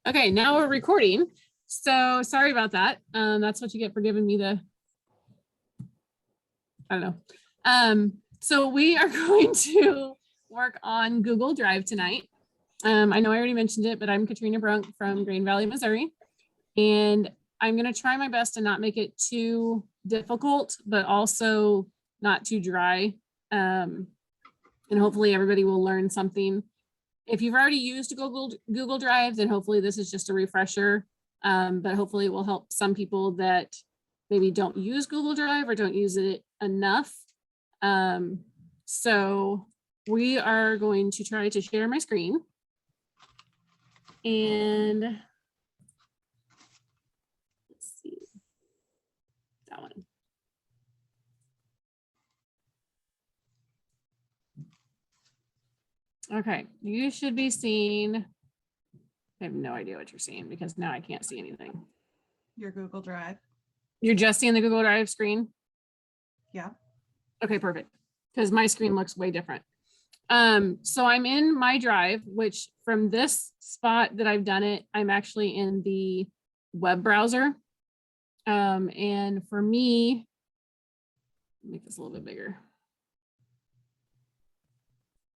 Okay, now we're recording. So sorry about that. That's what you get for giving me the, I don't know. So we are going to work on Google Drive tonight. I know I already mentioned it, but I'm Catrina Brunk from Green Valley, Missouri. And I'm going to try my best to not make it too difficult, but also not too dry. And hopefully everybody will learn something. If you've already used Google Drive, then hopefully this is just a refresher. But hopefully it will help some people that maybe don't use Google Drive or don't use it enough. So we are going to try to share my screen. And let's see, that one. Okay, you should be seeing, I have no idea what you're seeing because now I can't see anything. Your Google Drive. You're just seeing the Google Drive screen? Yeah. Okay, perfect. Because my screen looks way different. So I'm in my drive, which from this spot that I've done it, I'm actually in the web browser. And for me, make this a little bit bigger.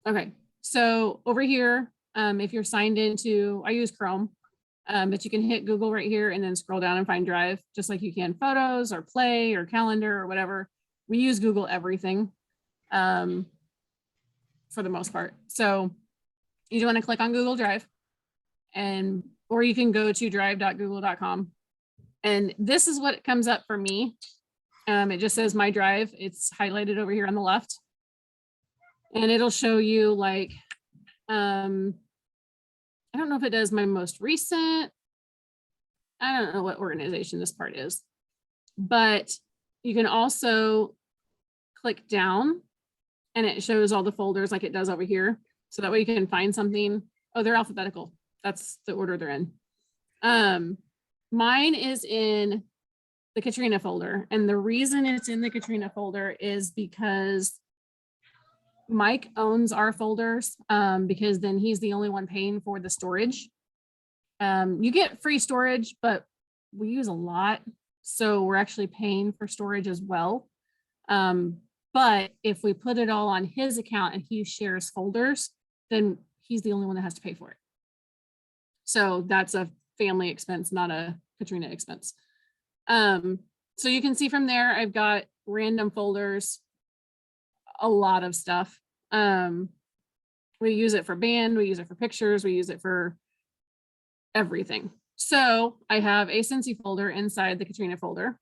Okay, so over here, if you're signed into, I use Chrome, but you can hit Google right here and then scroll down and find Drive, just like you can Photos or Play or Calendar or whatever. We use Google everything for the most part. So you want to click on Google Drive, or you can go to drive.google.com. And this is what comes up for me. It just says my drive. It's highlighted over here on the left. And it'll show you like, I don't know if it does my most recent. I don't know what organization this part is, but you can also click down and it shows all the folders like it does over here. So that way you can find something. Oh, they're alphabetical. That's the order they're in. Mine is in the Catrina folder. And the reason it's in the Catrina folder is because Mike owns our folders because then he's the only one paying for the storage. You get free storage, but we use a lot. So we're actually paying for storage as well. But if we put it all on his account and he shares folders, then he's the only one that has to pay for it. So that's a family expense, not a Catrina expense. So you can see from there, I've got random folders, a lot of stuff. We use it for band, we use it for pictures, we use it for everything. So I have a Scentsy folder inside the Catrina folder.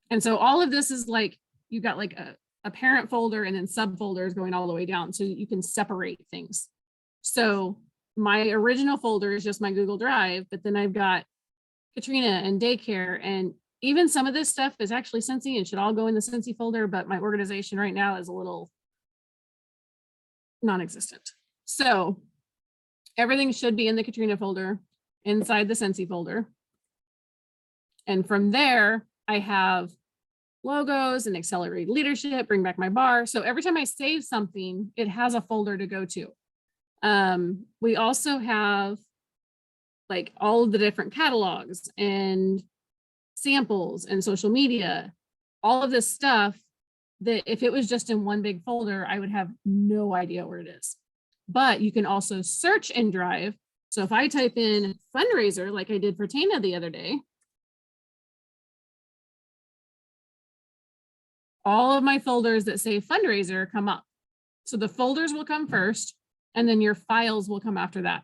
And so all of this is like, you've got like a parent folder and then subfolders going all the way down so you can separate things. So my original folder is just my Google Drive, but then I've got Catrina and daycare, and even some of this stuff is actually Scentsy and should all go in the Scentsy folder, but my organization right now is a little non-existent. So everything should be in the Catrina folder inside the Scentsy folder. And from there, I have logos and accelerate leadership, bring back my bar. So every time I save something, it has a folder to go to. We also have like all of the different catalogs and samples and social media, all of this stuff that if it was just in one big folder, I would have no idea where it is. But you can also search in Drive. So if I type in fundraiser, like I did for Tana the other day, all of my folders that say fundraiser come up. So the folders will come first, and then your files will come after that.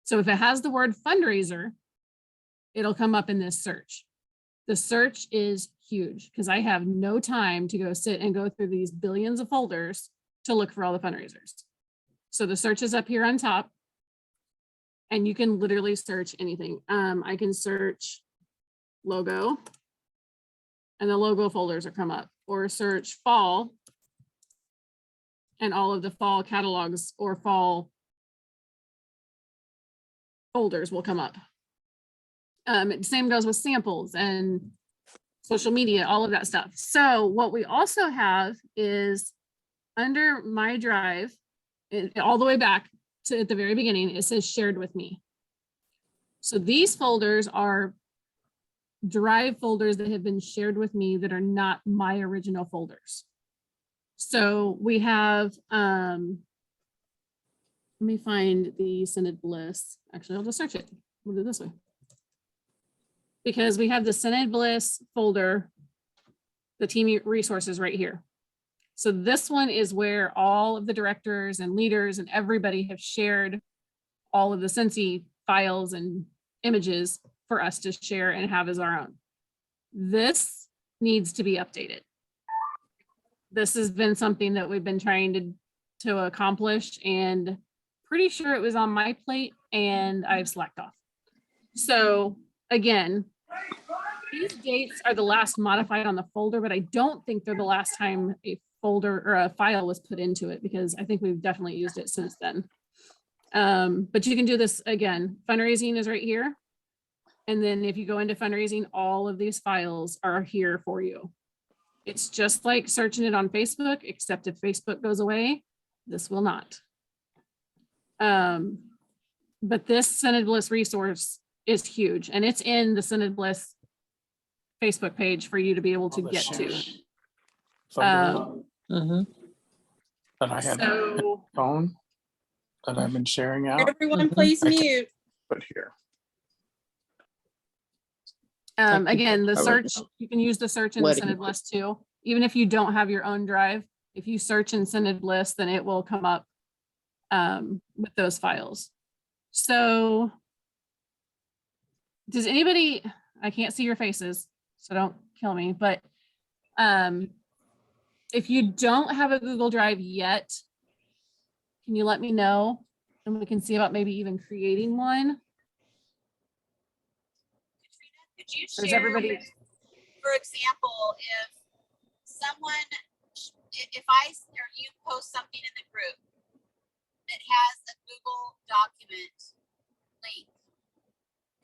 So if it has the word fundraiser, it'll come up in this search. The search is huge because I have no time to go sit and go through these billions of folders to look for all the fundraisers. So the search is up here on top, and you can literally search anything. I can search logo, and the logo folders will come up, or search fall, and all of the fall catalogs or fall folders will come up. Same goes with samples and social media, all of that stuff. So what we also have is under my drive, all the way back to at the very beginning, it says shared with me. So these folders are Drive folders that have been shared with me that are not my original folders. So we have, let me find the Scented Bliss. Actually, I'll just search it. We'll do it this way. Because we have the Scented Bliss folder, the team resources right here. So this one is where all of the directors and leaders and everybody have shared all of the Scentsy files and images for us to share and have as our own. This needs to be updated. This has been something that we've been trying to accomplish, and pretty sure it was on my plate and I've slacked off. So again, these dates are the last modified on the folder, but I don't think they're the last time a folder or a file was put into it, because I think we've definitely used it since then. But you can do this again. Fundraising is right here. And then if you go into fundraising, all of these files are here for you. It's just like searching it on Facebook, except if Facebook goes away, this will not. But this Scented Bliss resource is huge, and it's in the Scented Bliss Facebook page for you to be able to get to. That I had So phone that I've been sharing out, Everyone, please mute. but here. again, the I would- search, you can use the search in the Wedding. Scented Bliss too. Even if you don't have your own drive, if you search in Scented Bliss, then it will come up with those files. So does anybody, I can't see your faces, so don't kill me, but if you don't have a Google Drive yet, can you let me know? And we can see about maybe even creating one. Katrina, could you Or is share, everybody, for example, if someone, if I or you post something in the group that has a Google document link,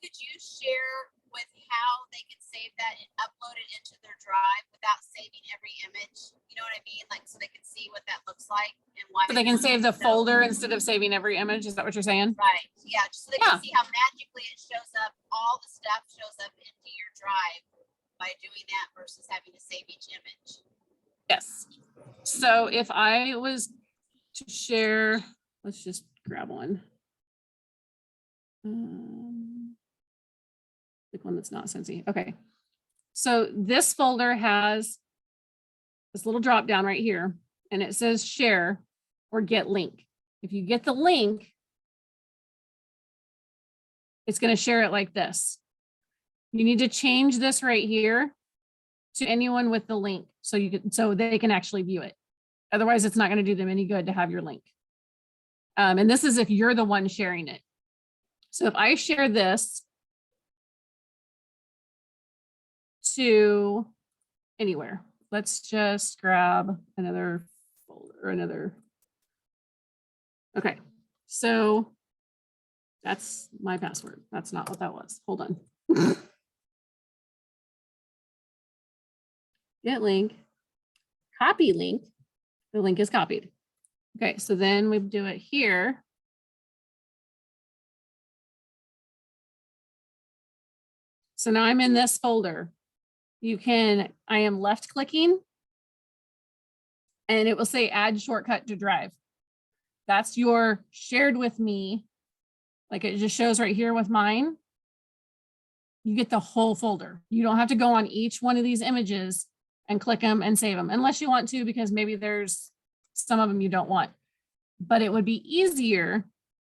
could you share with how they can save that and upload it into their drive without saving every image? You know what I mean? Like, so they can see what that looks like and why. so they can save the So- folder instead of saving every image? Is that what you're saying? Right, yeah, just so they Yeah. can see how magically it shows up, all the stuff shows up into your drive by doing that versus having to save each image. Yes. So if I was to share, let's just grab one. Pick one that's not Scentsy. Okay. So this folder has this little drop down right here, and it says share or get link. If you get the link, it's going to share it like this. You need to change this right here to anyone with the link so you can, so they can actually view it. Otherwise, it's not going to do them any good to have your link. And this is if you're the one sharing it. So if I share this to anywhere, let's just grab another folder, another. Okay, so that's my password. That's not what that was. Hold on. Get link, copy link. The link is copied. Okay, so then we do it here. So now I'm in this folder. You can, I am left clicking and it will say add shortcut to drive. That's your shared with me. Like it just shows right here with mine. You get the whole folder. You don't have to go on each one of these images and click them and save them unless you want to, because maybe there's some of them you don't want. But it would be easier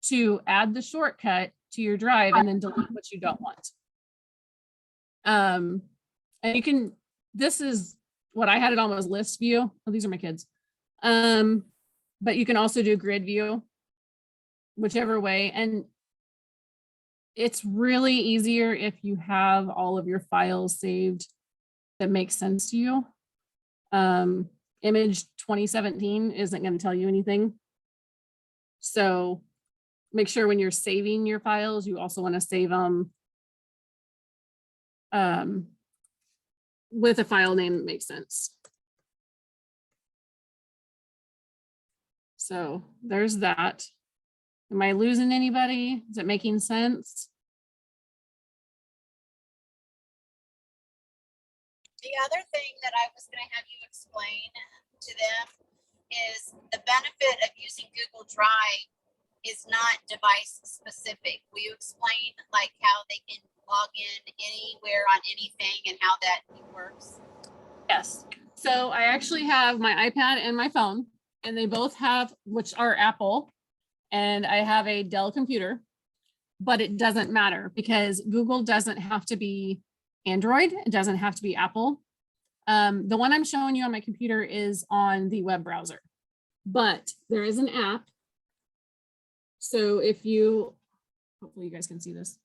to add the shortcut to your drive and then delete what you don't want. And you can, this is what I had it on was list view. Oh, these are my kids. But you can also do grid view, whichever way. And it's really easier if you have all of your files saved that makes sense to you. Image 2017 isn't going to tell you anything. So make sure when you're saving your files, you also want to save them with a file name that makes sense. So there's that. Am I losing anybody? Is it making sense? the other thing that I was going to have you explain to them is the benefit of using Google Drive is not device specific. Will you explain like how they can log in anywhere on anything and how that works? Yes. So I actually have my iPad and my phone, and they both have, which are Apple, and I have a Dell computer, but it doesn't matter because Google doesn't have to be Android. It doesn't have to be Apple. The one I'm showing you on my computer is on the web browser, but there is an app. So if you, hopefully you guys can see this.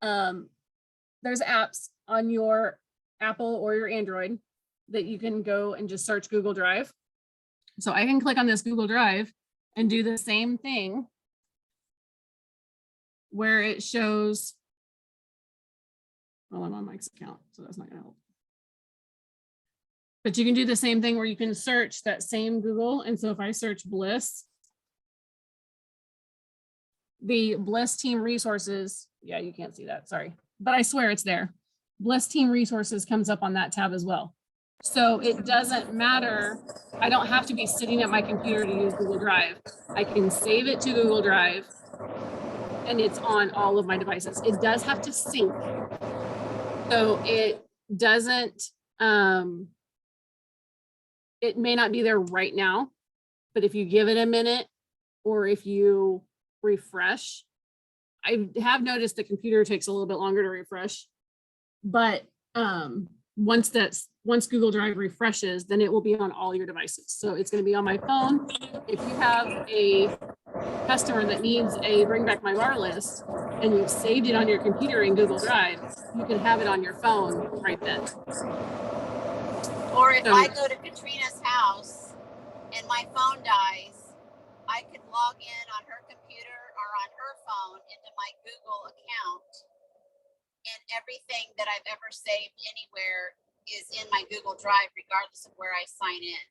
There's apps on your Apple or your Android that you can go and just search Google Drive. So I can click on this Google Drive and do the same thing where it shows, well, I'm on Mike's account, so that's not gonna help. But you can do the same thing where you can search that same Google. And so if I search Bliss, the Bliss team resources, yeah, you can't see that, sorry, but I swear it's there. Bliss team resources comes up on that tab as well. So it doesn't matter. I don't have to be sitting at my computer to use Google Drive. I can save it to Google Drive and it's on all of my devices. It does have to sync. So it doesn't, it may not be there right now, but if you give it a minute or if you refresh, I have noticed the computer takes a little bit longer to refresh, but once Google Drive refreshes, then it will be on all your devices. So it's going to be on my phone. If you have a customer that needs a Bring Back My Bar list and you've saved it on your computer in Google Drive, you can have it on your phone right then. Or if So- I go to Catrina's house and my phone dies, I could log in on her computer or on her phone into my Google account, and everything that I've ever saved anywhere is in my Google Drive, regardless of where I sign in.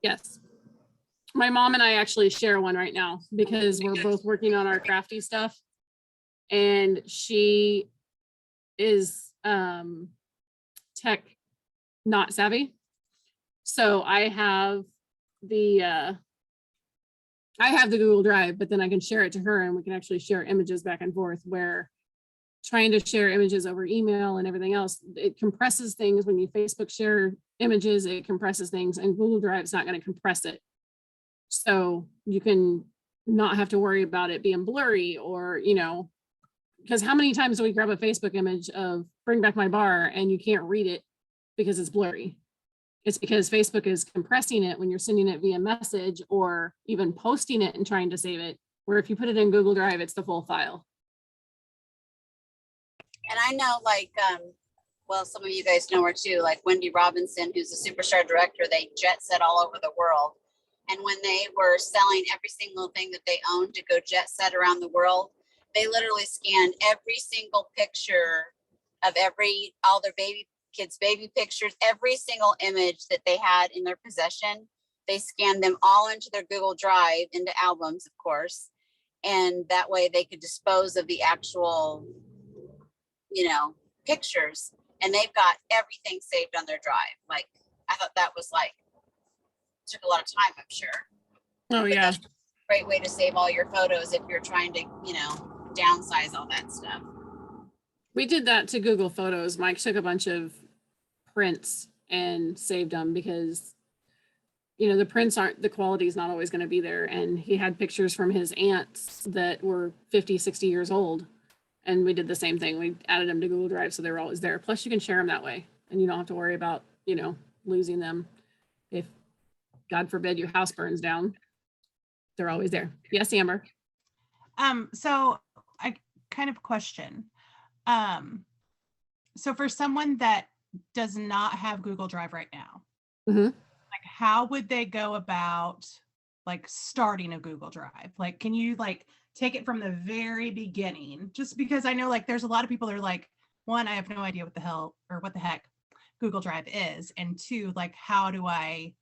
Yes. My mom and I actually share one right now because we're both working on our crafty stuff. And she is tech not savvy. So I have the Google Drive, but then I can share it to her and we can actually share images back and forth, where trying to share images over email and everything else, it compresses things. When you Facebook share images, it compresses things, and Google Drive is not going to compress it. So you can not have to worry about it being blurry, or, you know, because how many times do we grab a Facebook image of Bring Back My Bar and you can't read it because it's blurry? It's because Facebook is compressing it when you're sending it via message or even posting it and trying to save it, where if you put it in Google Drive, it's the full file. And I know, like, well, some of you guys know her too, like Wendy Robinson, who's a superstar director. They jet set all over the world. And when they were selling every single thing that they owned to go jet set around the world, they literally scanned every single picture of all their kids' baby pictures, every single image that they had in their possession. They scanned them all into their Google Drive, into albums, of course. And that way they could dispose of the actual, you know, pictures. And they've got everything saved on their drive. Like, I thought that was like, took a lot of time, I'm sure. Oh, But yeah. that's a great way to save all your photos if you're trying to, you know, downsize all that stuff. We did that to Google Photos. Mike took a bunch of prints and saved them because, you know, the prints the quality is not always going to be there. And he had pictures from his aunts that were 50, 60 years old. And we did the same thing. We added them to Google Drive, so they were always there. Plus you can share them that way and you don't have to worry about, you know, losing them. If God forbid your house burns down, they're always there. Yes, Amber. So I kind of question. So for someone that does not have Google Drive right now, Mhm. like how would they go about like starting a Google Drive? Like, can you like take it from the very beginning? Just because I know like there's a lot of people that are like, one, I have no idea what the hell or what the heck Google Drive is, and two, like how do I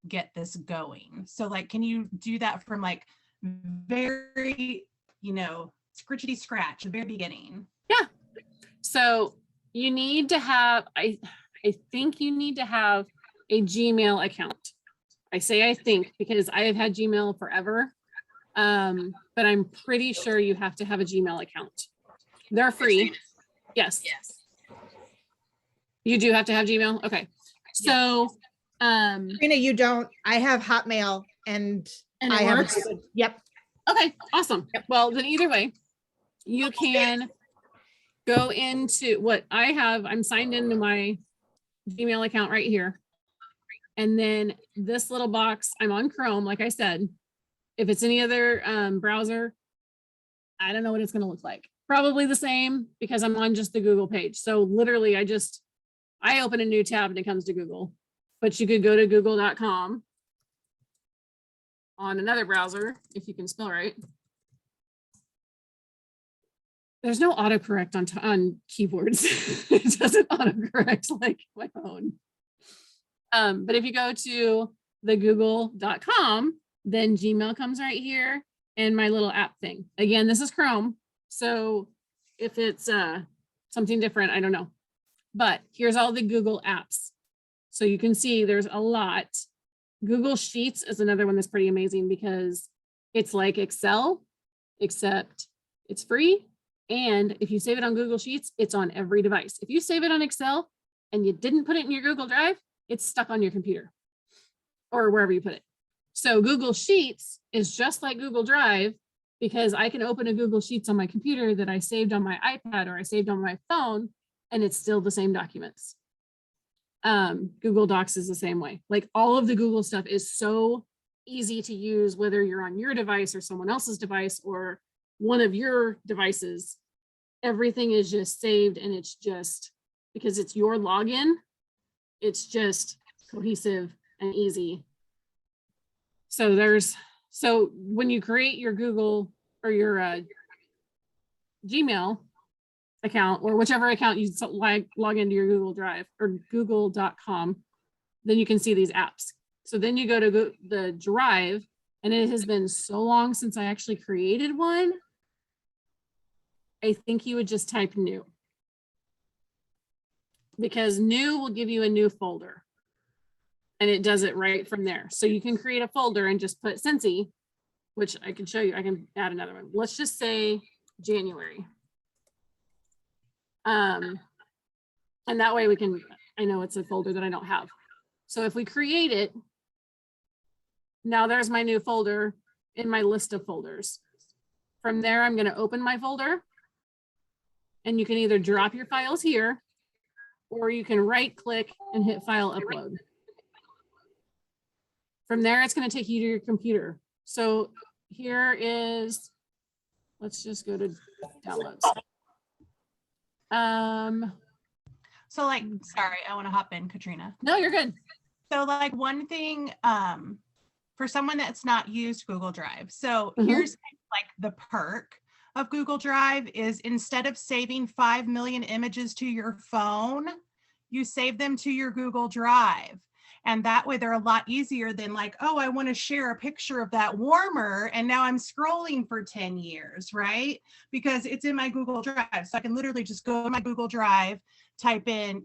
get this going? So like, can you do that from like very, you know, scritchety scratch, the very beginning? Yeah. So you need to have, I I think you need to have a Gmail account. I say I think because I have had Gmail forever. But I'm pretty sure you have to have a Gmail account. They're free. Yes. Yes. You do have to have Gmail? Okay. So, Katrina, you don't. I have Hotmail and and I it have. works? Yep. Okay, awesome. Well, then either way, you can go into what I have. I'm signed into my Gmail account right here. And then this little box, I'm on Chrome, like I said. If it's any other browser, I don't know what it's going to look like. Probably the same because I'm on just the Google page. So literally I open a new tab and it comes to Google, but you could go to google.com on another browser if you can spell right. There's no autocorrect on keyboards. It doesn't autocorrect like my phone. But if you go to the google.com, then Gmail comes right here and my little app thing. Again, this is Chrome. So if it's something different, I don't know. But here's all the Google apps. So you can see there's a lot. Google Sheets is another one that's pretty amazing because it's like Excel, except it's free. And if you save it on Google Sheets, it's on every device. If you save it on Excel and you didn't put it in your Google Drive, it's stuck on your computer or wherever you put it. So Google Sheets is just like Google Drive because I can open a Google Sheets on my computer that I saved on my iPad or I saved on my phone, and it's still the same documents. Google Docs is the same way. Like all of the Google stuff is so easy to use, whether you're on your device or someone else's device or one of your devices. Everything is just saved, and it's just because it's your login, it's just cohesive and easy. So when you create your Google or your Gmail account or whichever account you log into your Google Drive or google.com, then you can see these apps. So then you go to the Drive, and it has been so long since I actually created one. I think you would just type new, because new will give you a new folder and it does it right from there. So you can create a folder and just put Scentsy, which I can show you. I can add another one. Let's just say January. And that way I know it's a folder that I don't have. So if we create it, now there's my new folder in my list of folders. From there, I'm going to open my folder, and you can either drop your files here, or you can right click and hit file upload. From there, it's going to take you to your computer. So here is, let's just go to downloads. So like, sorry, I want to hop in, Katrina. No, you're good. So like one thing for someone that's not used Google Drive. So Mhm. here's like the perk of Google Drive is instead of saving 5 million images to your phone, you save them to your Google Drive. And that way they're a lot easier than like, oh, I want to share a picture of that warmer. And now I'm scrolling for 10 years, right? Because it's in my Google Drive. So I can literally just go to my Google Drive, type in,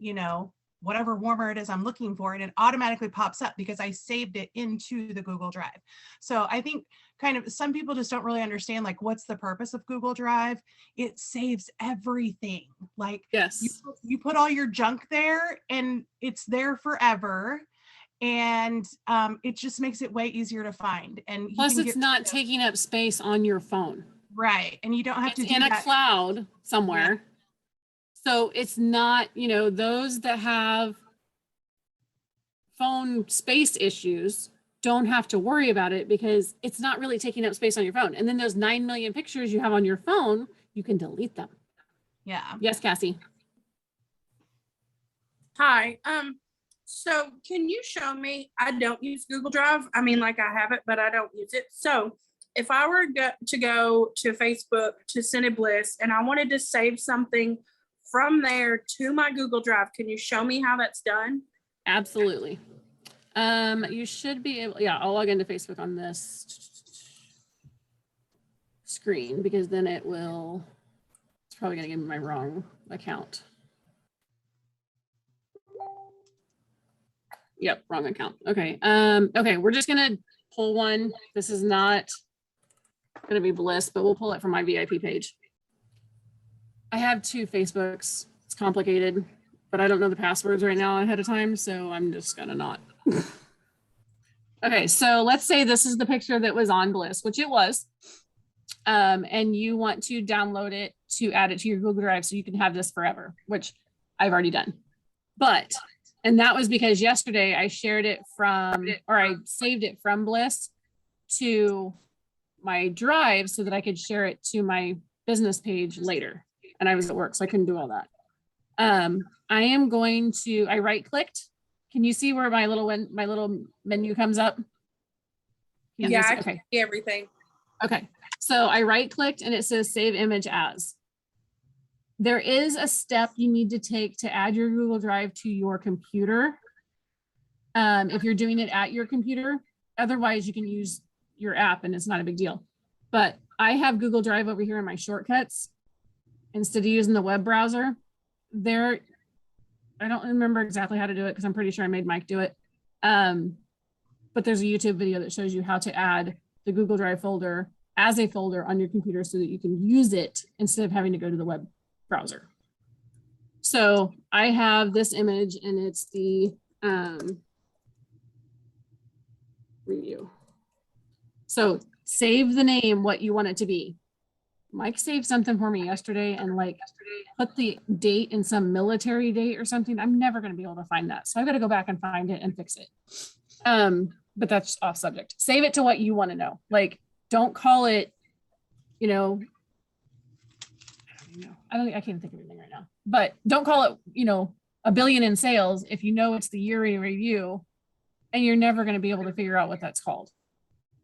whatever warmer it is I'm looking for, and it automatically pops up because I saved it into the Google Drive. So I think kind of some people just don't really understand like what's the purpose of Google Drive. It saves everything. Like Yes. you put all your junk there and it's there forever. And it just makes it way easier to find. And you Plus, can it's not taking up space on your phone. right. And you don't have It's to do in a that. cloud somewhere. Yeah. So it's not, those that have phone space issues don't have to worry about it because it's not really taking up space on your phone. And then those 9 million pictures you have on your phone, you can delete them. Yeah. Yes, Cassie. Hi. So can you show me, I don't use Google Drive. I mean, like I have it, but I don't use it. So if I were to go to Facebook to Scentsy Bliss and I wanted to save something from there to my Google Drive, can you show me how that's done? Absolutely. You should be able, yeah, I'll log into Facebook on this screen because then it's probably gonna give me my wrong account. Yep, wrong account. Okay. Okay, we're just gonna pull one. This is not gonna be Bliss, but we'll pull it from my VIP page. I have 2 Facebooks. It's complicated, but I don't know the passwords right now ahead of time, so I'm just gonna not. Okay, so let's say this is the picture that was on Bliss, which it was. And you want to download it to add it to your Google Drive so you can have this forever, which I've already done. And that was because yesterday I shared it from, or I saved it from Bliss to my drive so that I could share it to my business page later. And I was at work, so I couldn't do all that. I am going to, I right clicked. Can you see where my little menu comes up? Yeah, I okay. can see everything. Okay, so I right clicked and it says save image as. There is a step you need to take to add your Google Drive to your computer. If you're doing it at your computer, otherwise you can use your app and it's not a big deal. But I have Google Drive over here in my shortcuts. Instead of using the web browser, I don't remember exactly how to do it because I'm pretty sure I made Mike do it. But there's a YouTube video that shows you how to add the Google Drive folder as a folder on your computer so that you can use it instead of having to go to the web browser. So I have this image and it's the review. So save the name, what you want it to be. Mike saved something for me yesterday and like put the date in some military date or something. I'm never going to be able to find that. So I've got to go back and find it and fix it. But that's off subject. Save it to what you want to know. Like, don't call it, I can't think of anything right now, but don't call it, 1 billion in sales if you know it's the year in review and you're never going to be able to figure out what that's called.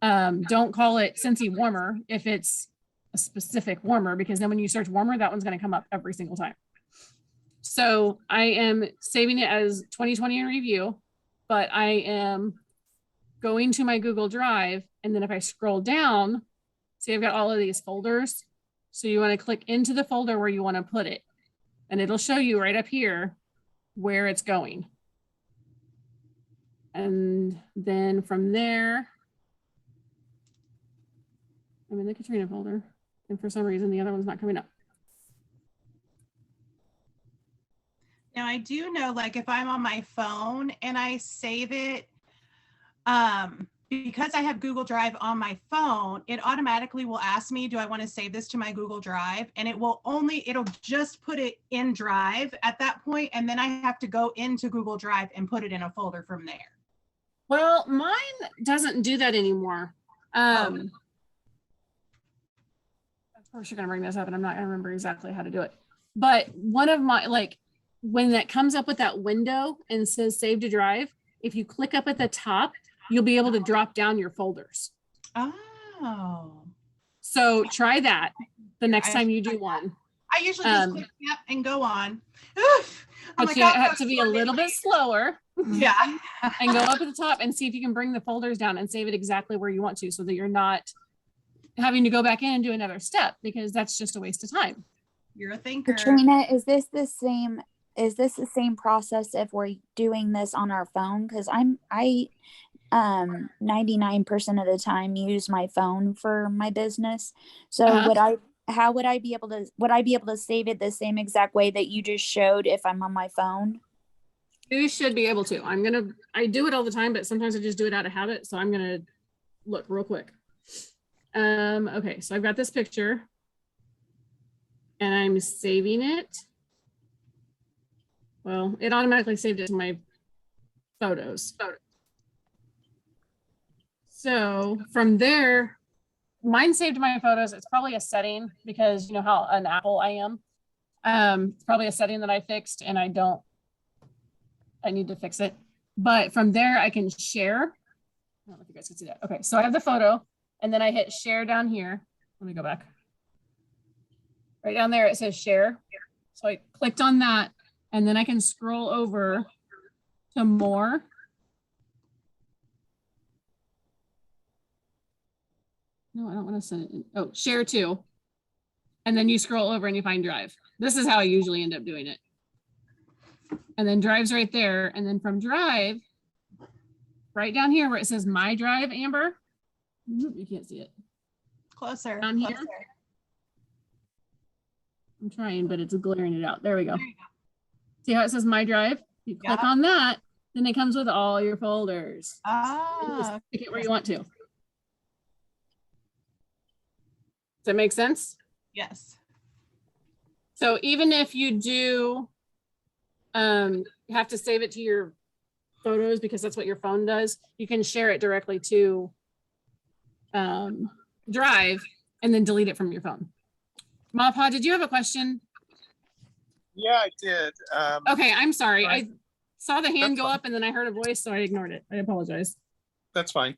Don't call it Scentsy warmer if it's a specific warmer, because then when you search warmer, that one's going to come up every single time. So I am saving it as 2020 in review, but I am going to my Google Drive. And then if I scroll down, see, I've got all of these folders. So you want to click into the folder where you want to put it. And it'll show you right up here where it's going. And then from there, I'm in the Catrina folder. And for some reason, the other one's not coming up. Now I do know, like if I'm on my phone and I save it, because I have Google Drive on my phone, it automatically will ask me, do I want to save this to my Google Drive? And it'll just put it in Drive at that point, and then I have to go into Google Drive and put it in a folder from there. Well, mine doesn't do that anymore. Of course, you're going to bring this up and I'm not going to remember exactly how to do it. But one of my, when that comes up with that window and says save to drive, if you click up at the top, you'll be able to drop down your folders. Oh. So try that the next time you do one. I usually just click yep and go on. Oof. But you have to be a little bit slower. Yeah. And go up at the top and see if you can bring the folders down and save it exactly where you want to, so that you're not having to go back in and do another step, because that's just a waste of time. You're a thinker. Katrina, is this the same process if we're doing this on our phone? Because I 99% of the time use my phone for my business. So would I be able to save it the same exact way that you just showed if I'm on my phone? You should be able to. I do it all the time, but sometimes I just do it out of habit. So I'm gonna look real quick. Okay, so I've got this picture and I'm saving it. Well, it automatically saved it to my photos. So from there, mine saved to my photos. It's probably a setting, because you know how an Apple I am. It's probably a setting that I fixed and I need to fix it. But from there I can share. I don't know if you guys can see that. Okay, so I have the photo and then I hit share down here. Let me go back. Right down there, it says share. So I clicked on that and then I can scroll over to more. No, I don't want to send it in. Oh, share to. And then you scroll over and you find Drive. This is how I usually end up doing it. And then Drive's right there. And then from Drive, right down here where it says My Drive, Amber. You can't see it. Closer. Down here? Closer. I'm trying, but it's glaring it out. There we go. There you go. See how it says My Drive? You click Yeah. on that, then it comes with all your folders. You just Ah, pick it where you want to. Does that make sense? yes. So even if you do have to save it to your photos because that's what your phone does, you can share it directly to Drive and then delete it from your phone. Mapa, did you have a question? Yeah, I did. Okay, I'm sorry. Right. I saw the hand That's go fine. up and then I heard a voice, so I ignored it. I apologize. That's fine.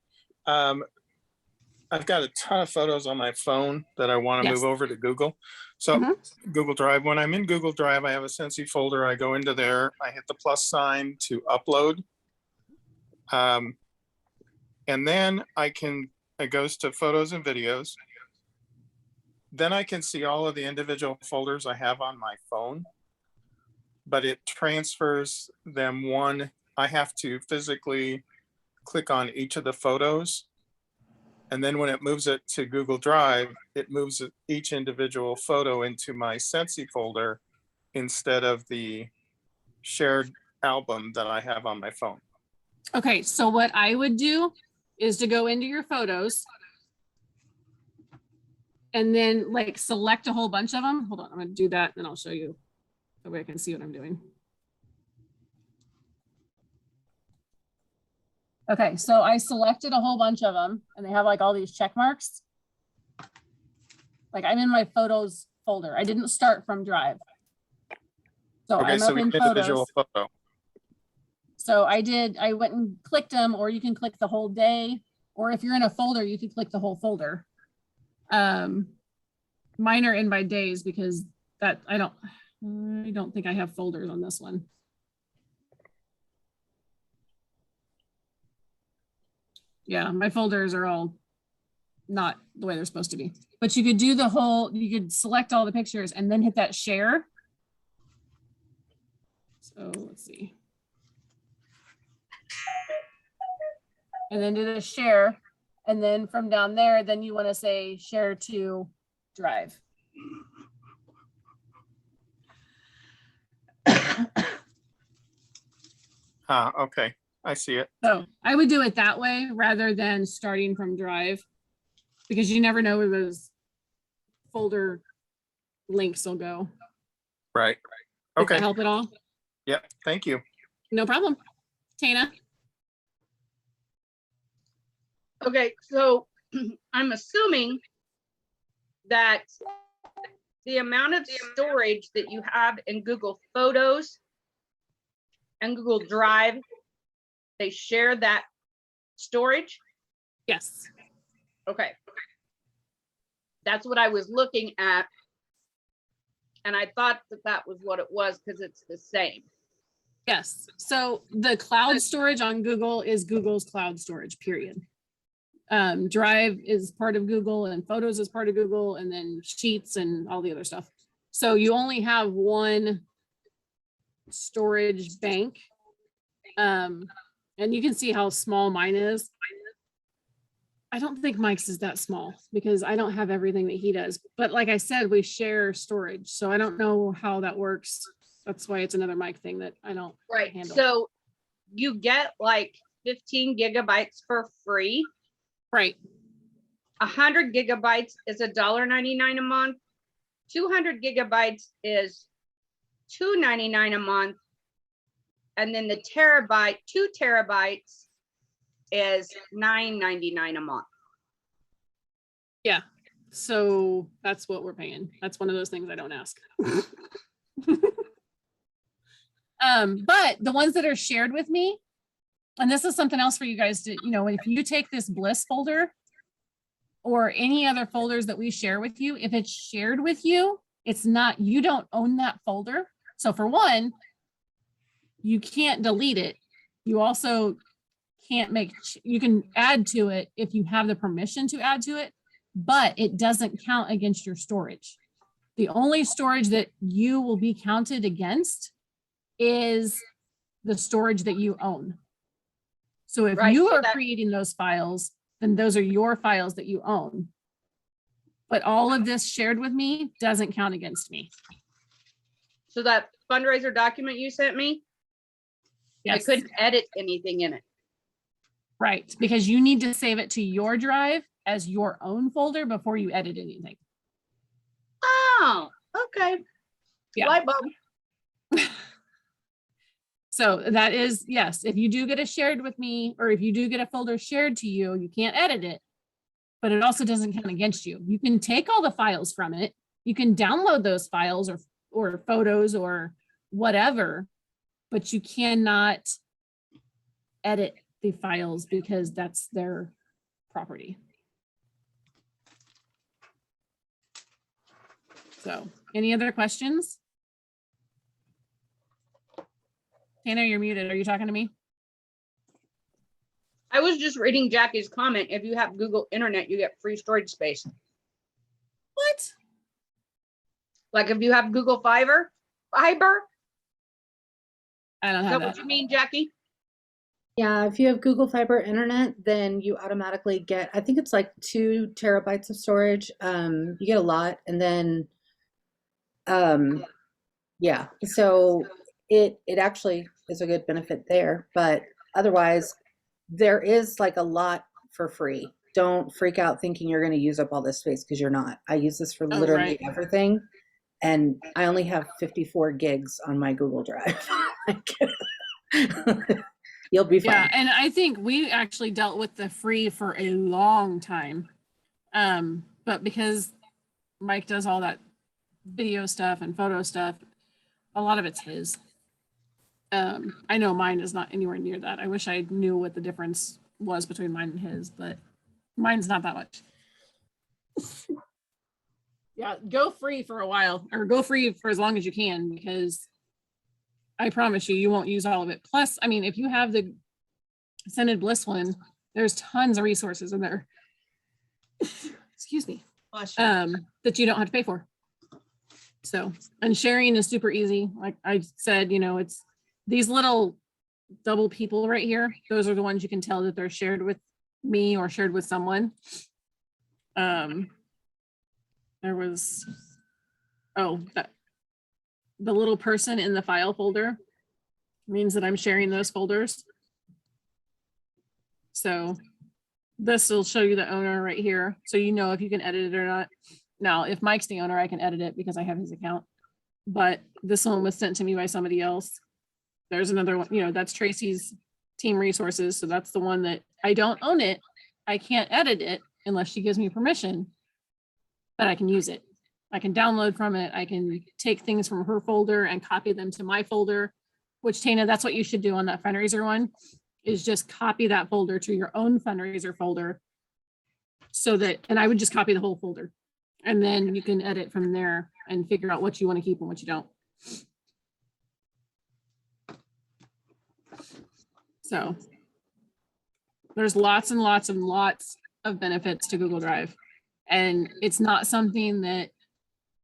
I've got a ton of photos on my phone that I want to Yes. move over to Google. So Google Drive, when I'm in Google Drive, I have a Scentsy folder. I go into there, I hit the plus sign to upload. And then it goes to photos and videos. Then I can see all of the individual folders I have on my phone, but it transfers them one. I have to physically click on each of the photos. And then when it moves it to Google Drive, it moves each individual photo into my Scentsy folder instead of the shared album that I have on my phone. Okay, so what I would do is to go into your photos and then like select a whole bunch of them. Hold on, I'm gonna do that, and I'll show you so way I can see what I'm doing. Okay, so I selected a whole bunch of them and they have like all these check marks. Like I'm in my photos folder. I didn't start from Drive. So Okay, I'm so up in each individual photos. photo. So I went and clicked them, or you can click the whole day, or if you're in a folder, you can click the whole folder. Mine are in by days because that I don't think I have folders on this one. Yeah, my folders are all not the way they're supposed to be. But you could do you could select all the pictures and then hit that share. So let's see. And then do the share. And then from down there, then you want to say share to Drive. Okay, I see it. So I would do it that way rather than starting from Drive, because you never know where those folder links will go. Right. Does Okay. that help at all? Yep. Thank you. No problem. Tana? Okay, so I'm assuming that the amount of storage that you have in Google Photos and Google Drive, they share that storage? Yes. Okay. That's what I was looking at. And I thought that that was what it was because it's the same. Yes. So the cloud storage on Google is Google's cloud storage, period. Drive is part of Google and Photos is part of Google, and then Sheets and all the other stuff. So you only have one storage bank. And you can see how small mine is. I don't think Mike's is that small because I don't have everything that he does. But like I said, we share storage. So I don't know how that works. That's why it's another Mike thing that I don't handle. So you get like 15 gigabytes for free. Right. 100 gigabytes is $1.99 a month. 200 gigabytes is $2.99 a month. And then the 2 terabytes is $9.99 a month. Yeah. So that's what we're paying. That's one of those things I don't ask. But the ones that are shared with me, and this is something else for you guys to, if you take this Bliss folder or any other folders that we share with you, if it's shared with you, you don't own that folder. So for one, you can't delete it. You also can't you can add to it if you have the permission to add to it, but it doesn't count against your storage. The only storage that you will be counted against is the storage that you own. So if Right, you so are that- creating those files, then those are your files that you own. But all of this shared with me doesn't count against me. So that fundraiser document you sent me, I Yes, couldn't edit anything in it. right, because you need to save it to your drive as your own folder before you edit anything. Oh, okay. Yeah. Light bulb. So that is, yes, if you do get a shared with me, or if you do get a folder shared to you, you can't edit it, but it also doesn't count against you. You can take all the files from it. You can download those files or photos or whatever, but you cannot edit the files because that's their property. So, any other questions? Tanner, you're muted. Are you talking to me? I was just reading Jackie's comment. If you have Google Internet, you get free storage space. What? Like if you have Google Fiber, I don't is have that that. what you mean, Jackie? Yeah, if you have Google Fiber Internet, then you automatically get, I think it's like 2 terabytes of storage. You get a lot, and then, yeah. So it actually is a good benefit there, but otherwise, there is like a lot for free. Don't freak out thinking you're going to use up all this space because you're not. I use this for Oh, literally right. everything, and I only have 54 gigs on my Google Drive. You'll be fine. Yeah, and I think we actually dealt with the free for a long time. But because Mike does all that video stuff and photo stuff, a lot of it's his. I know mine is not anywhere near that. I wish I knew what the difference was between mine and his, but mine's not that much. Yeah, go free for a while, or go free for as long as you can, because I promise you, you won't use all of it. Plus, I mean, if you have the Scented Bliss one, there's tons of resources in there. Excuse me. Bless you. That you don't have to pay for. So, and sharing is super easy. Like I said, you know, it's these little double people right here. Those are the ones you can tell that they're shared with me or shared with someone. There was, the little person in the file folder means that I'm sharing those folders. So this will show you the owner right here. So you know if you can edit it or not. Now, if Mike's the owner, I can edit it because I have his account. But this one was sent to me by somebody else. There's another one, you know, that's Tracy's team resources. So that's the one that I don't own it. I can't edit it unless she gives me permission, but I can use it. I can download from it. I can take things from her folder and copy them to my folder, which Tana, that's what you should do on that fundraiser one, is just copy that folder to your own fundraiser folder. So that, and I would just copy the whole folder, and then you can edit from there and figure out what you want to keep and what you don't. So there's lots and lots and lots of benefits to Google Drive. And it's not something that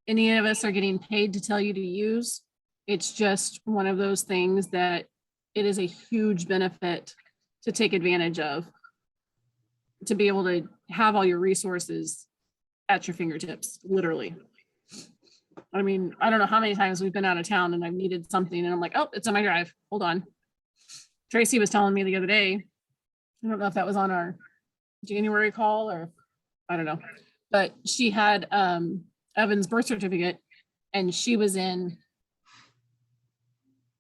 any of us are getting paid to tell you to use. It's just one of those things that it is a huge benefit to take advantage of, to be able to have all your resources at your fingertips, literally. I mean, I don't know how many times we've been out of town and I've needed something and I'm like, oh, it's on my drive. Hold on. Tracy was telling me the other day, I don't know if that was on our January call or I don't know, but she had Evan's birth certificate and she was in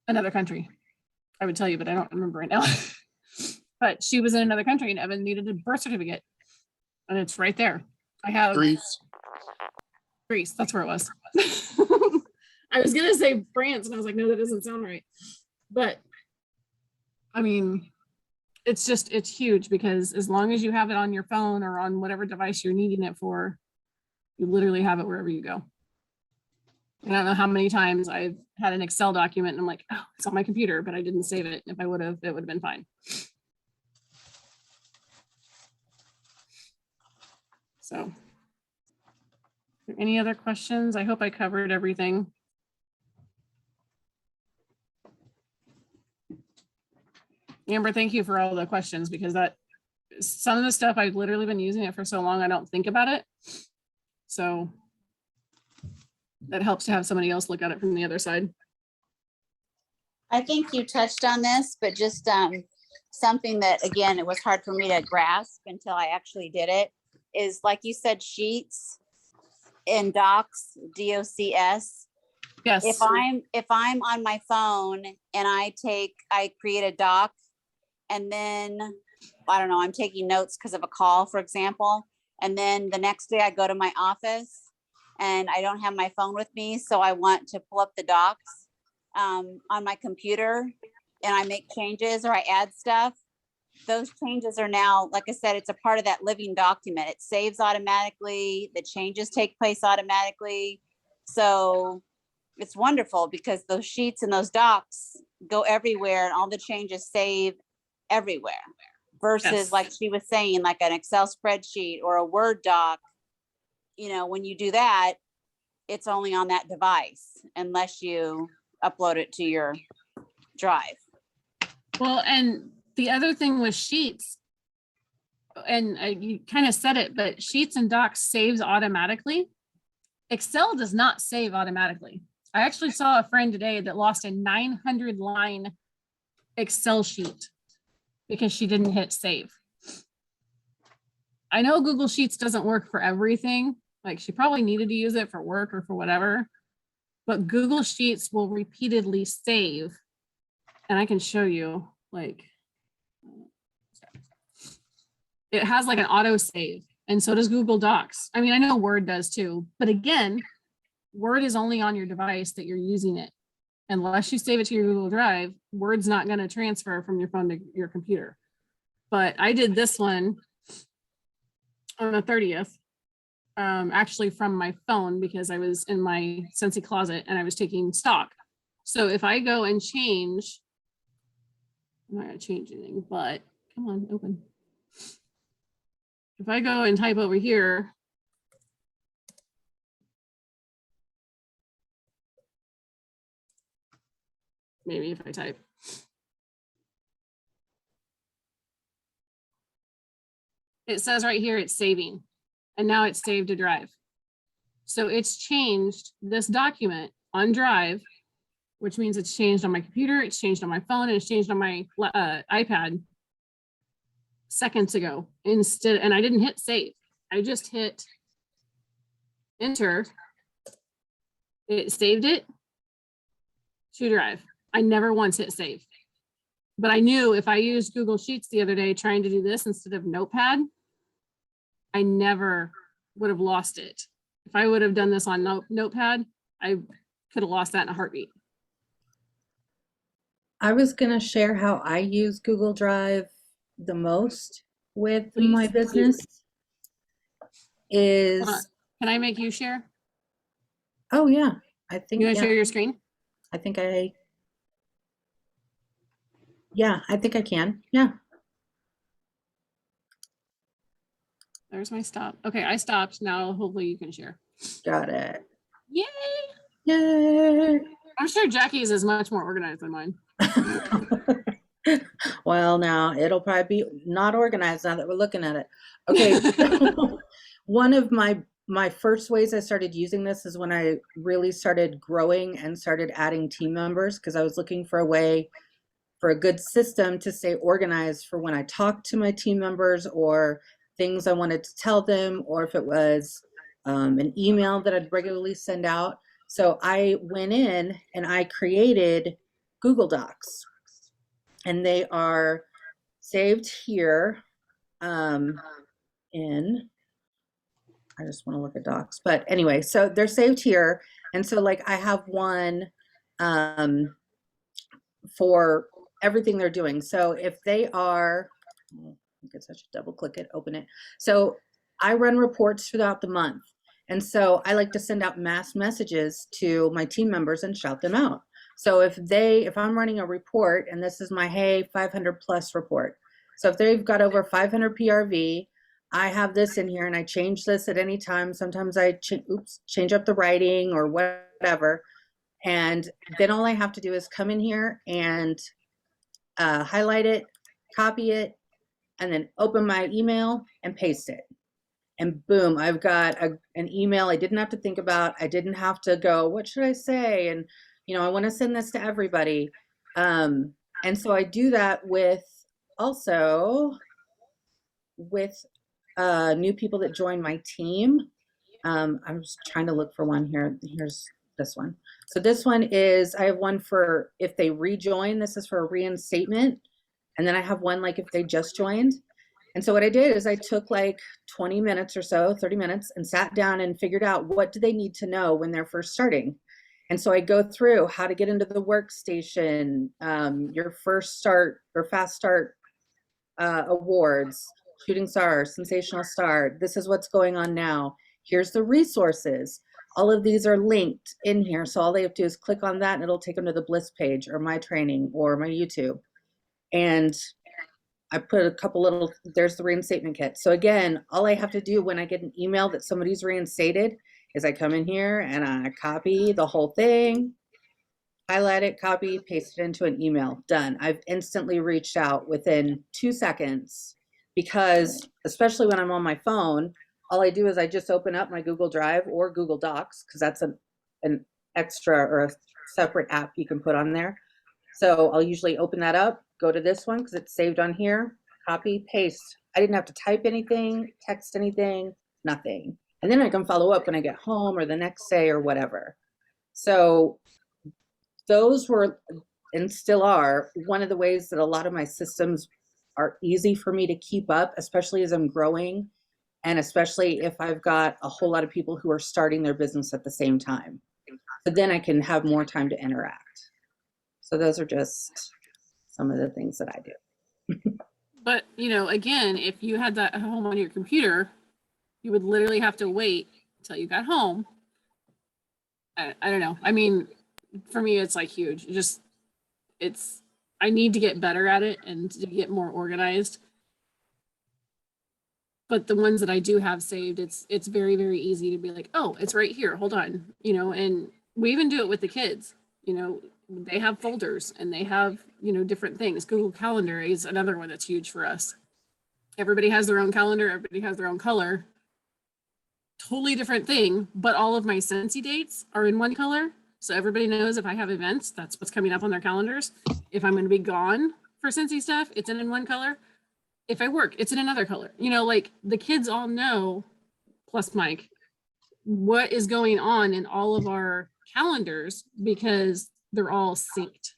another country. I would tell you, but I don't remember right now. But she was in another country and Evan needed a birth certificate. And it's right there. I have Greece. That's where it was. I was gonna say France and I was like, no, that doesn't sound right. But I mean, it's huge because as long as you have it on your phone or on whatever device you're needing it for, you literally have it wherever you go. I don't know how many times I've had an Excel document and I'm like, oh, it's on my computer, but I didn't save it. If I would have, it would have been fine. So, any other questions? I hope I covered everything. Amber, thank you for all the questions, because that some of the stuff I've literally been using it for so long I don't think about it. So that helps to have somebody else look at it from the other side. I think you touched on this, but just something that, again, it was hard for me to grasp until I actually did it, is like you said, sheets and docs, DOCS. Yes. If I'm on my phone and I create a doc, and then, I don't know, I'm taking notes because of a call, for example, and then the next day I go to my office and I don't have my phone with me, so I want to pull up the docs on my computer and I make changes or I add stuff. Those changes are now, like I said, it's a part of that living document. It saves automatically. The changes take place automatically. So it's wonderful because those sheets and those docs go everywhere and all the changes save everywhere. Versus Yes. like she was saying, like an Excel spreadsheet or a Word doc, you know, when you do that, it's only on that device unless you upload it to your drive. Well, and the other thing with sheets, and you kind of said it, but sheets and docs saves automatically. Excel does not save automatically. I actually saw a friend today that lost a 900 line Excel sheet because she didn't hit save. I know Google Sheets doesn't work for everything. Like she probably needed to use it for work or for whatever, but Google Sheets will repeatedly save. And I can show you, like, it has like an auto save, and so does Google Docs. I mean, I know Word does too, but again, Word is only on your device that you're using it. Unless you save it to your Google Drive, Word's not going to transfer from your phone to your computer. But I did this one on the 30th, actually from my phone, because I was in my Scentsy closet and I was taking stock. So if I go and change, I'm not going to change anything, but come on, open. If I go and type over here, maybe if I type, it says right here, it's saving, and now it's saved to Drive. So it's changed this document on Drive, which means it's changed on my computer, it's changed on my phone, and it's changed on my iPad seconds ago instead. And I didn't hit save. I just hit enter. It saved it to Drive. I never once hit save. But I knew if I used Google Sheets the other day trying to do this instead of Notepad, I never would have lost it. If I would have done this on Notepad, I could have lost that in a heartbeat. I was going to share how I use Google Drive the most with Please. my business. Hold on. Can I make you share? Oh yeah, I think. You want to share your screen? I think I can. Yeah. There's my stop. Okay, I stopped. Now hopefully you can share. Got it. Yay! Yay. I'm sure Jackie's is much more organized than mine. Well, now it'll probably be not organized now that we're looking at it. Okay. One of my first ways I started using this is when I really started growing and started adding team members, because I was looking for a way for a good system to stay organized for when I talked to my team members or things I wanted to tell them, or if it was an email that I'd regularly send out. So I went in and I created Google Docs, and they are saved here in, I just want to look at docs, but anyway, so they're saved here. And so like I have one for everything they're doing. So if they are, I guess I should double click it, open it. So I run reports throughout the month. And so I like to send out mass messages to my team members and shout them out. So if I'm running a report, and this is my Hey 500 plus report. So if they've got over 500 PRV, I have this in here and I change this at any time. Sometimes I change up the writing or whatever. And then all I have to do is come in here and highlight it, copy it, and then open my email and paste it. And boom, I've got an email I didn't have to think about. I didn't have to go, what should I say? And, I want to send this to everybody. And so I do that with new people that join my team. I'm just trying to look for one here. Here's this one. So this one is, I have one for if they rejoin. This is for a reinstatement. And then I have one like if they just joined. And so what I did is I took like 20 minutes or so, 30 minutes, and sat down and figured out what do they need to know when they're first starting. And so I go through how to get into the workstation, your first start or fast start awards, shooting star, sensational star. This is what's going on now. Here's the resources. All of these are linked in here. So all they have to do is click on that and it'll take them to the Bliss page or my training or my YouTube. And I put a couple little, there's the reinstatement kit. So again, all I have to do when I get an email that somebody's reinstated is I come in here and I copy the whole thing, highlight it, copy, paste it into an email. Done. I've instantly reached out within 2 seconds because especially when I'm on my phone, all I do is I just open up my Google Drive or Google Docs because that's an extra or a separate app you can put on there. So I'll usually open that up, go to this one because it's saved on here, copy, paste. I didn't have to type anything, text anything, nothing. And then I can follow up when I get home or the next day or whatever. So those were and still are one of the ways that a lot of my systems are easy for me to keep up, especially as I'm growing. And especially if I've got a whole lot of people who are starting their business at the same time. So then I can have more time to interact. So those are just some of the things that I do. But, again, if you had that at home on your computer, you would literally have to wait until you got home. I don't know. I mean, for me, it's like huge. I need to get better at it and to get more organized. But the ones that I do have saved, it's very, very easy to be like, oh, it's right here. Hold on. And we even do it with the kids. They have folders and they have, different things. Google Calendar is another one that's huge for us. Everybody has their own calendar. Everybody has their own color. Totally different thing, but all of my Scentsy dates are in one color. So everybody knows if I have events, that's what's coming up on their calendars. If I'm going to be gone for Scentsy stuff, it's in one color. If I work, it's in another color. Like the kids all know, plus Mike, what is going on in all of our calendars because they're all synced.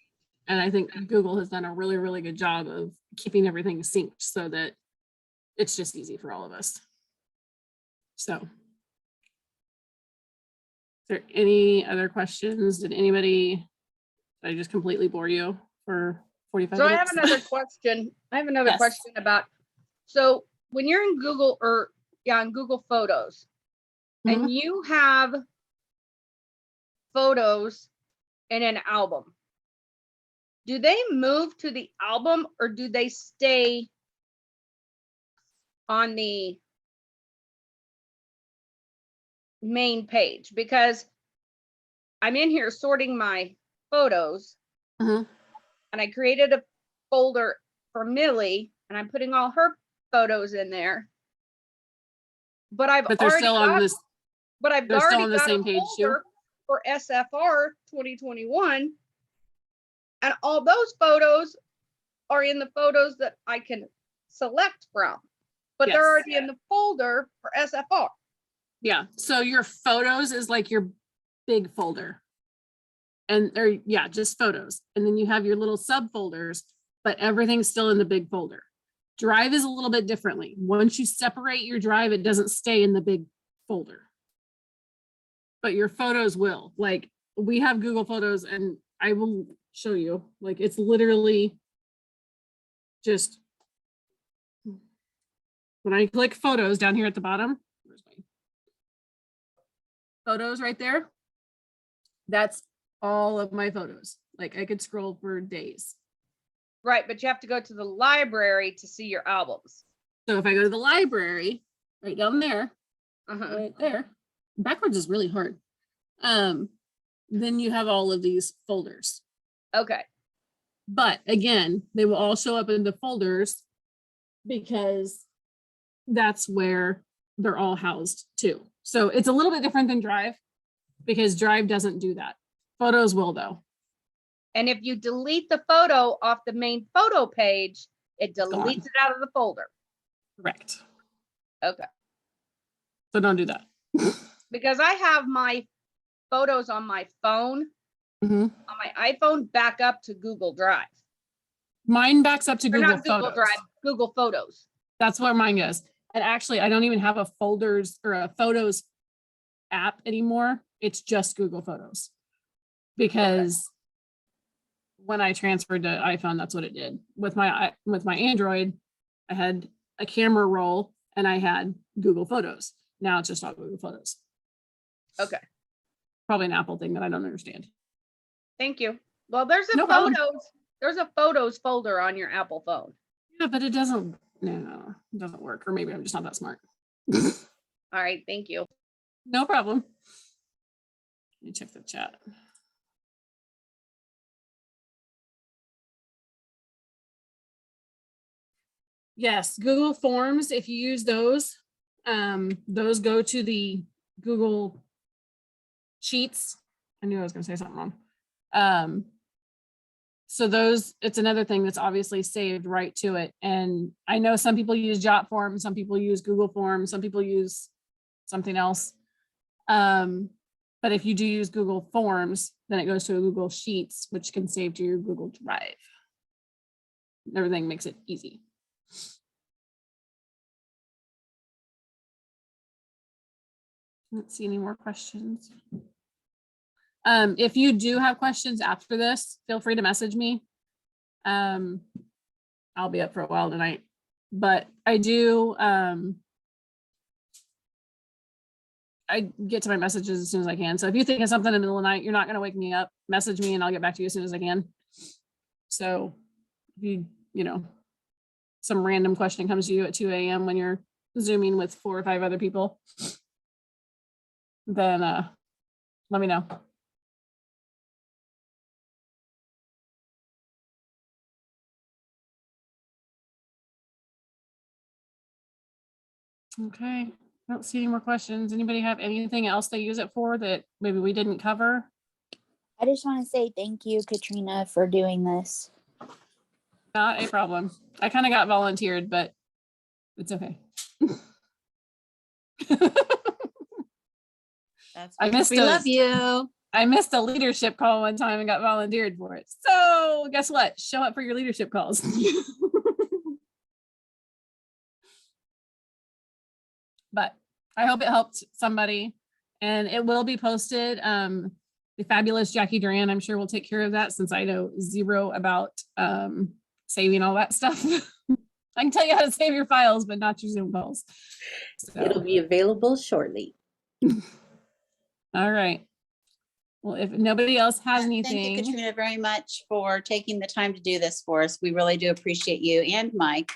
And I think Google has done a really, really good job of keeping everything synced so that it's just easy for all of us. So, is there any other questions? Did I just completely bore you for 45 So minutes? I have another question. Yes. Question about, so when you're in Google in Google Photos, Mhm. and you have photos in an album, do they move to the album or do they stay on the main page? Because I'm in here sorting my photos, Mhm. and I created a folder for Millie and I'm putting all her photos in there. But I've But they're already still on got, this. but I've they're still already on the got same a page too? folder for SFR 2021. And all those photos are in the photos that I can select from, but Yes. they're already in the folder for SFR. Yeah. So your photos is like your big folder. And they're, just photos. And then you have your little subfolders, but everything's still in the big folder. Drive is a little bit differently. Once you separate your drive, it doesn't stay in the big folder. But your photos will. Like we have Google Photos and I will show you. Like it's literally just when I click photos down here at the bottom, where's my photos right there? That's all of my photos. Like I could scroll for days. Right, but you have to go to the library to see your albums. So if I go to the library, right down there, right there, backwards is really hard. Then you have all of these folders. Okay. But again, they will all show up in the folders because that's where they're all housed too. So it's a little bit different than Drive because Drive doesn't do that. Photos will though. And if you delete the photo off the main photo page, it gone. deletes it out of the folder. Correct. Okay. So don't do that. Because I have my photos on my phone, Mhm. on my iPhone, back up to Google Drive. Mine backs up to Or Google not Google Photos. Drive, Google Photos. That's where mine goes. And actually, I don't even have a folders or a photos app anymore. It's just Google Photos. Because when I transferred to iPhone, that's what it did. With my Android, I had a camera roll and I had Google Photos. Now it's just all Google Photos. Okay. Probably an Apple thing that I don't understand. Thank you. Well, there's a No problem. there's a photos folder on your Apple phone. Yeah, but it doesn't work. Or maybe I'm just not that smart. All right. Thank you. No problem. Let me check the chat. Yes, Google Forms, if you use those go to the Google Sheets. I knew I was going to say something wrong. So those, it's another thing that's obviously saved right to it. And I know some people use Jot Forms, some people use Google Forms, some people use something else. But if you do use Google Forms, then it goes to a Google Sheets, which can save to your Google Drive. Everything makes it easy. Let's see any more questions. If you do have questions after this, feel free to message me. I'll be up for a while tonight, but I do, I get to my messages as soon as I can. So if you think of something in the middle of the night, you're not going to wake me up, message me and I'll get back to you as soon as I can. So if you know, some random question comes to you at 2 a.m. when you're Zooming with 4 or 5 other people, then let me know. Okay, I don't see any more questions. Anybody have anything else they use it for that maybe we didn't cover? I just want to say thank you, Catrina, for doing this. Not a problem. I kind of got volunteered, but it's okay. That's I because missed we love you. I missed a leadership call one time and got volunteered for it. So guess what? Show up for your leadership calls. But I hope it helped somebody, and it will be posted. The fabulous Jackie Duran, I'm sure, will take care of that since I know zero about saving all that stuff. I can tell you how to save your files, but not your Zoom calls. So. It'll be available shortly. All right. Well, if nobody else has anything. Thank you, Catrina, very much for taking the time to do this for us. We really do appreciate you and Mike.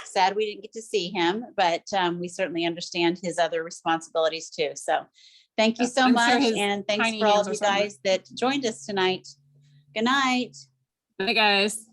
Sad we didn't get to see him, but we certainly understand his other responsibilities too. So thank you so much. Sure, and thanks for all of you guys that joined us tonight. Good night. Good night, guys.